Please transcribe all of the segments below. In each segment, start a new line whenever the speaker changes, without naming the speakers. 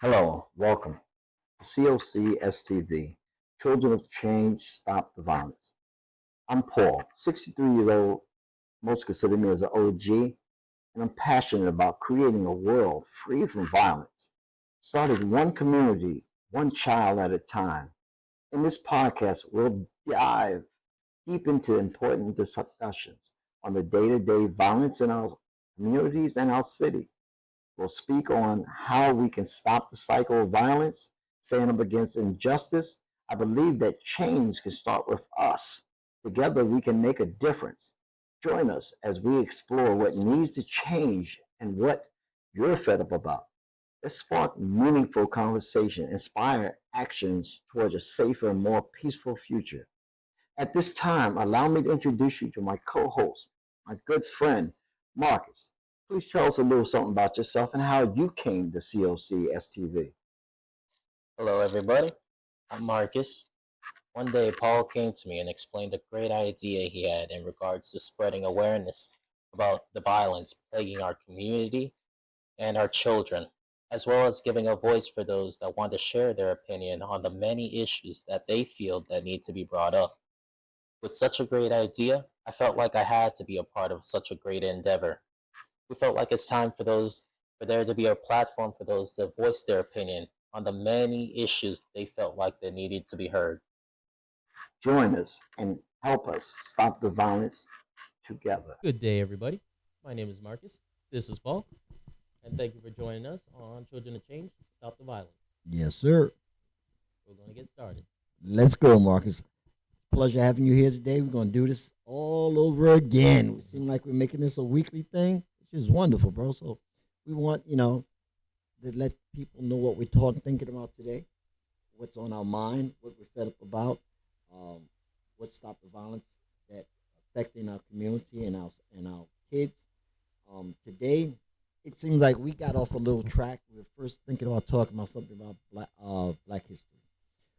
Hello, welcome to COCSTV, Children of Change, Stop the Violence. I'm Paul, 63 years old. Most consider me as an OG, and I'm passionate about creating a world free from violence, starting one community, one child at a time. In this podcast, we'll dive deep into important discussions on the day to day violence in our communities and our city. We'll speak on how we can stop the cycle of violence, stand up against injustice. I believe that change can start with us. Together, we can make a difference. Join us as we explore what needs to change and what you're fed up about. Let's spark meaningful conversation, inspire actions towards a safer and more peaceful future. At this time, allow me to introduce you to my co host, my good friend, Marcus. Please tell us a little something about yourself and how you came to COC STV.
Hello, everybody. I'm Marcus. One day, Paul came to me and explained a great idea he had in regards to spreading awareness about the violence plaguing our community and our children, as well as giving a voice for those that want to share their opinion on the many issues that they feel that need to be brought up. With such a great idea, I felt like I had to be a part of such a great endeavor. We felt like it's time for there to be a platform for those to voice their opinion on the many issues they felt like they needed to be heard.
Join us and help us stop the violence together.
Good day, everybody. My name is Marcus. This is Paul. And thank you for joining us on Children of Change, Stop the Violence.
Yes, sir.
We're going to get started.
Let's go, Marcus. Pleasure having you here today. We're going to do this all over again. We seem like we're making this a weekly thing, which is wonderful, bro. So we want, to let people know what we're talking, thinking about today, what's on our mind, what we're fed up about, what stop the violence that affecting our community and our kids. Today, it seems like we got off a little track. We were first thinking about talking about something about Black history.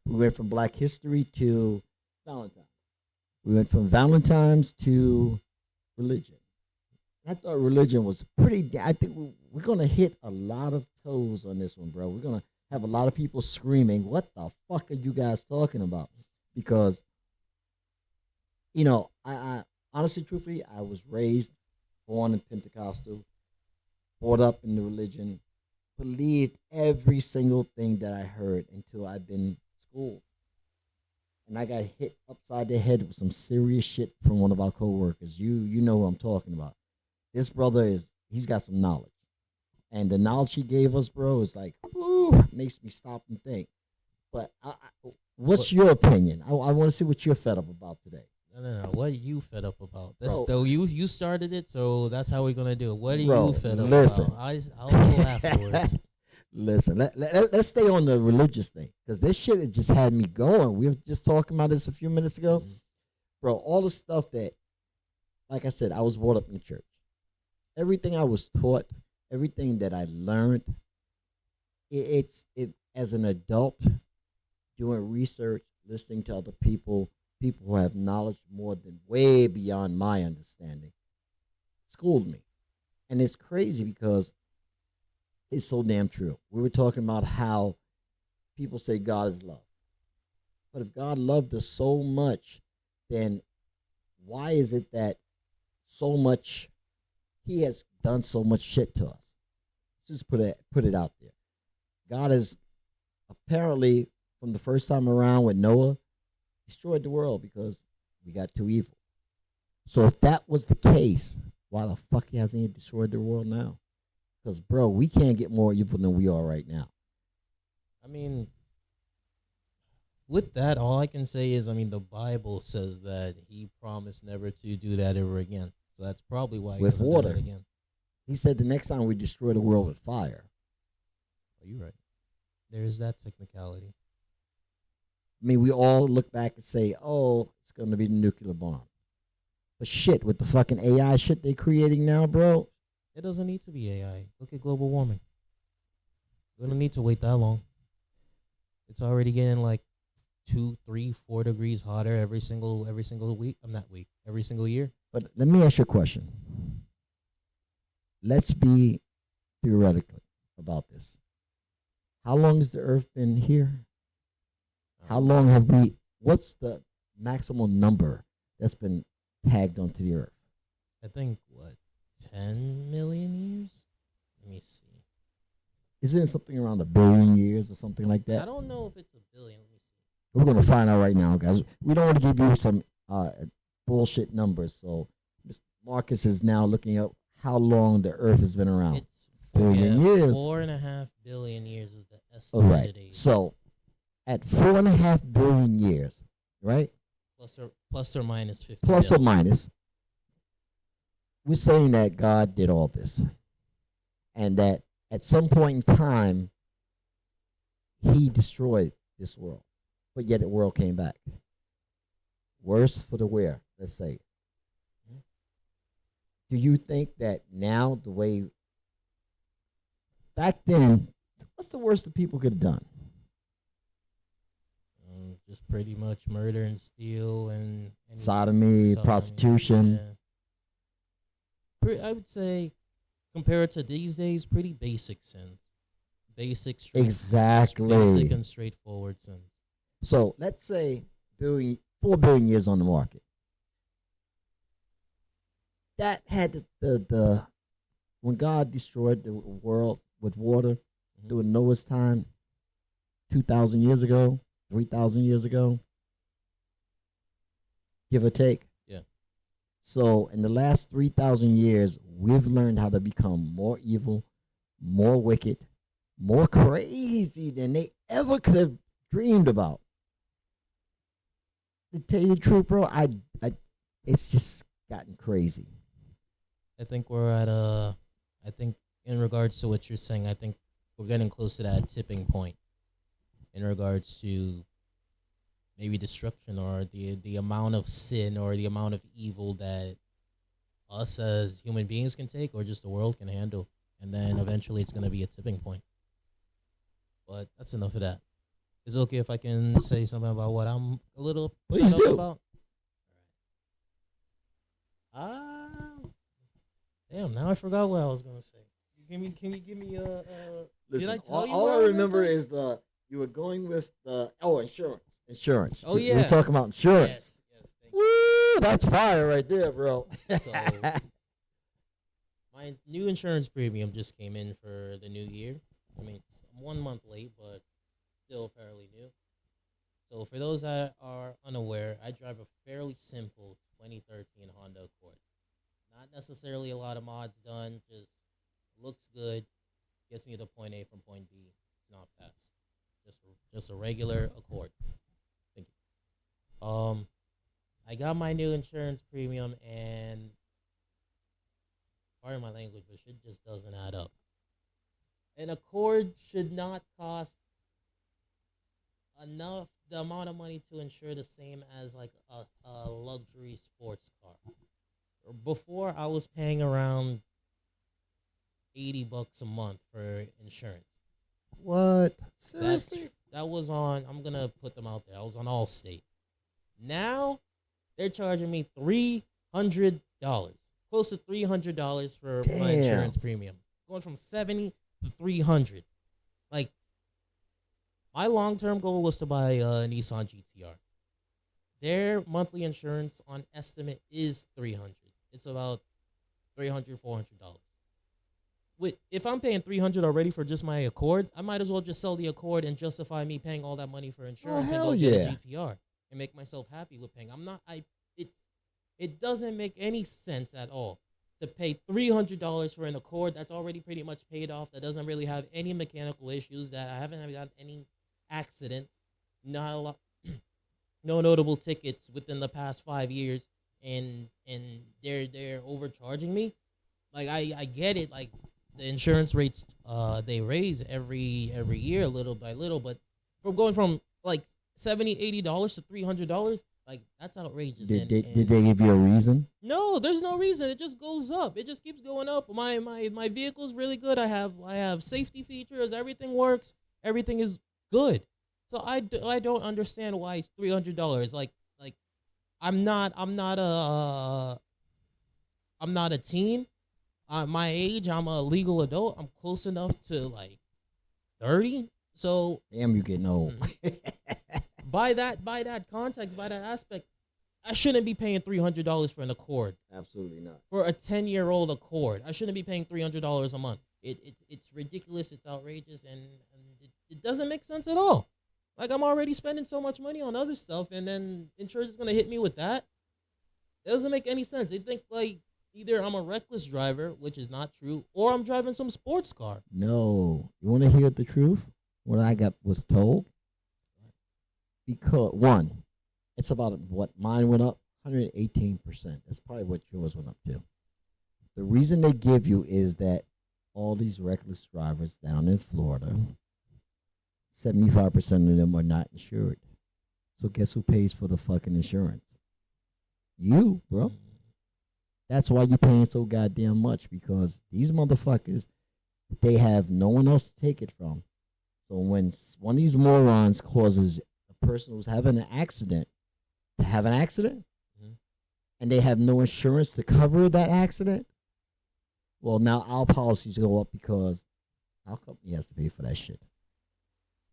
We went from Black history to Valentine's. We went from Valentine's to religion. I thought religion was pretty. I think we're going to hit a lot of toes on this one, bro. We're going to have a lot of people screaming, "What the fuck are you guys talking about?" Because, I honestly, truthfully, I was raised, born in Pentecostal, brought up in the religion, believed every single thing that I heard until I've been schooled. And I got hit upside the head with some serious shit from one of our coworkers. You know who I'm talking about. This brother he's got some knowledge. And the knowledge he gave us, bro, is like, ooh, makes me stop and think. But what's your opinion? I want to see what you're fed up about today.
No. What are you fed up about?
Bro.
Though you started it, so that's how we're going to do it. What are
Bro,
you fed up
listen.
about? I'll go afterwards.
Listen, let's stay on the religious thing because this shit has just had me going. We were just talking about this a few minutes ago.
Mhm.
Bro, all the stuff that, like I said, I was brought up in the church. Everything I was taught, everything that I learned, it as an adult, doing research, listening to other people who have knowledge more than way beyond my understanding, schooled me. And it's crazy because it's so damn true. We were talking about how people say God is love. But if God loved us so much, then why is it that so much he has done so much shit to us? Let's just put it out there. God has apparently, from the first time around with Noah, destroyed the world because we got too evil. So if that was the case, why the fuck hasn't he destroyed the world now? Because, bro, we can't get more evil than we are right now.
I mean, with that, all I can say is, the Bible says that he promised never to do that ever again. So that's probably why he
With
hasn't
water.
done it again.
He said the next time we destroy the world with fire.
Oh, you're right. There is that technicality.
I mean, we all look back and say, oh, it's going to be the nuclear bomb. But shit, with the fucking AI shit they're creating now, bro.
It doesn't need to be AI. Look at global warming. We don't need to wait that long. It's already getting like 2, 3, 4 degrees hotter every single week. Every single year.
But let me ask you a question. Let's be theoretical about this. How long has the Earth been here? How long have we? What's the maximum number that's been tagged onto the Earth?
I think what 10 million years. Let me see.
Isn't it something around 1 billion years or something like
I
that?
don't know if it's a billion. Let me see.
We're gonna find out right now, guys. We don't want to give you some bullshit numbers. So, Mr. Marcus is now looking up how long the Earth has been around.
It's
Billion years.
4.5 billion years is the
All
estimated
right.
age.
So, at 4.5 billion years, right?
Plus or minus 50.
Plus or
billion.
minus, we're saying that God did all this, and that at some point in time, He destroyed this world, but yet the world came back. Worse for the wear, let's say.
Mhm.
Do you think that now the way back then, what's the worst that people could have done?
Just pretty much murder and steal and
Sodomy, prostitution.
Yeah. I would say, compared to these days, pretty basic sins. Basic,
Exactly.
basic and straightforward sins.
So let's say 4 billion years on the market. That had the when God destroyed the world with water during Noah's time, 2,000 years ago, 3,000 years ago, give or take.
Yeah.
So in the last 3,000 years, we've learned how to become more evil, more wicked, more crazy than they ever could have dreamed about. To tell you the truth, bro, it's just gotten crazy.
I think we're at I think in regards to what you're saying, I think we're getting close to that tipping point in regards to maybe destruction or the amount of sin or the amount of evil that us as human beings can take or just the world can handle. And then eventually it's going to be a tipping point. But that's enough of that. Is it okay if I can say something about what I'm a little
Please
fed up
do.
about? Damn, now I forgot what I was gonna say. Can you give me a
Listen,
did I tell you
all
what
I
was gonna
remember
say?
is you were going with insurance. Insurance.
Oh,
We were
yeah.
talking about insurance.
Yes, thank you.
Woo, that's fire right there, bro.
So my new insurance premium just came in for the new year. I mean, it's 1 month late, but still fairly new. So for those that are unaware, I drive a fairly simple 2013 Honda Accord. Not necessarily a lot of mods done, just looks good, gets me to point A from point B. It's not fast. Just a regular Accord. Thank you. I got my new insurance premium and pardon my language, but shit just doesn't add up. An Accord should not cost enough the amount of money to insure the same as like a luxury sports car. Before I was paying around $80 a month for insurance.
What? Seriously?
That was on, I'm gonna put them out there. I was on Allstate. Now they're charging me $300, close to $300 for my
Damn.
insurance premium, going from 70 to 300. Like my long-term goal was to buy a Nissan GTR. Their monthly insurance on estimate is $300. It's about $300, $400. If I'm paying $300 already for just my Accord, I might as well just sell the Accord and justify me paying all that money for insurance and
hell
go
yeah.
get a GTR and make myself happy with paying. It doesn't make any sense at all to pay $300 for an Accord that's already pretty much paid off, that doesn't really have any mechanical issues, that I haven't got any accidents, not a lot, no notable tickets within the past 5 years, and they're overcharging me. Like I get it, like the insurance rates they raise every year little by little, but from going from like $70-$80 to $300, like that's outrageous.
Did they give you a reason?
No, there's no reason. It just goes up. It just keeps going up. My vehicle's really good. I have safety features. Everything works. Everything is good. So I don't understand why it's $300. Like I'm not a teen. My age, I'm a legal adult. I'm close enough to like 30. So
Damn, you getting old.
by that context, by that aspect, I shouldn't be paying $300 for an Accord.
Absolutely not.
For a 10-year-old Accord, I shouldn't be paying $300 a month. It's ridiculous. It's outrageous, and it doesn't make sense at all. Like, I'm already spending so much money on other stuff, and then insurance is gonna hit me with that. It doesn't make any sense. They think like either I'm a reckless driver, which is not true, or I'm driving some sports car.
No. You want to hear the truth? What I was told? Because, one, it's about what mine went up, 118%. That's probably what yours went up to. The reason they give you is that all these reckless drivers down in Florida, 75% of them are not insured. So guess who pays for the fucking insurance? You, bro. That's why you're paying so goddamn much, because these motherfuckers, they have no one else to take it from. So when one of these morons causes a person who's having an accident to have an accident, and they have no insurance to cover that accident, well, now our policies go up because our company has to pay for that shit.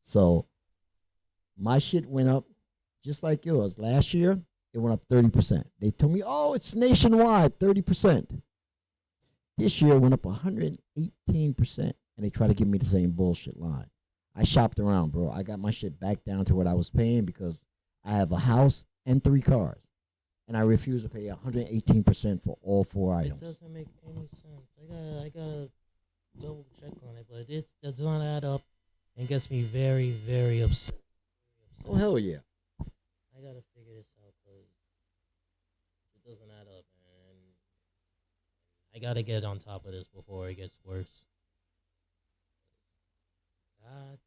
So my shit went up just like yours. Last year, it went up 30%. They told me, oh, it's nationwide, 30%. This year, it went up 118%, and they try to give me the same bullshit line. I shopped around, bro. I got my shit back down to what I was paying because I have a house and 3 cars, and I refuse to pay 118% for all 4 items.
It doesn't make any sense. I gotta double check on it, but it does not add up and gets me very, very upset.
Oh, hell yeah.
I gotta figure this out because it doesn't add up, man. I gotta get on top of this before it gets worse. God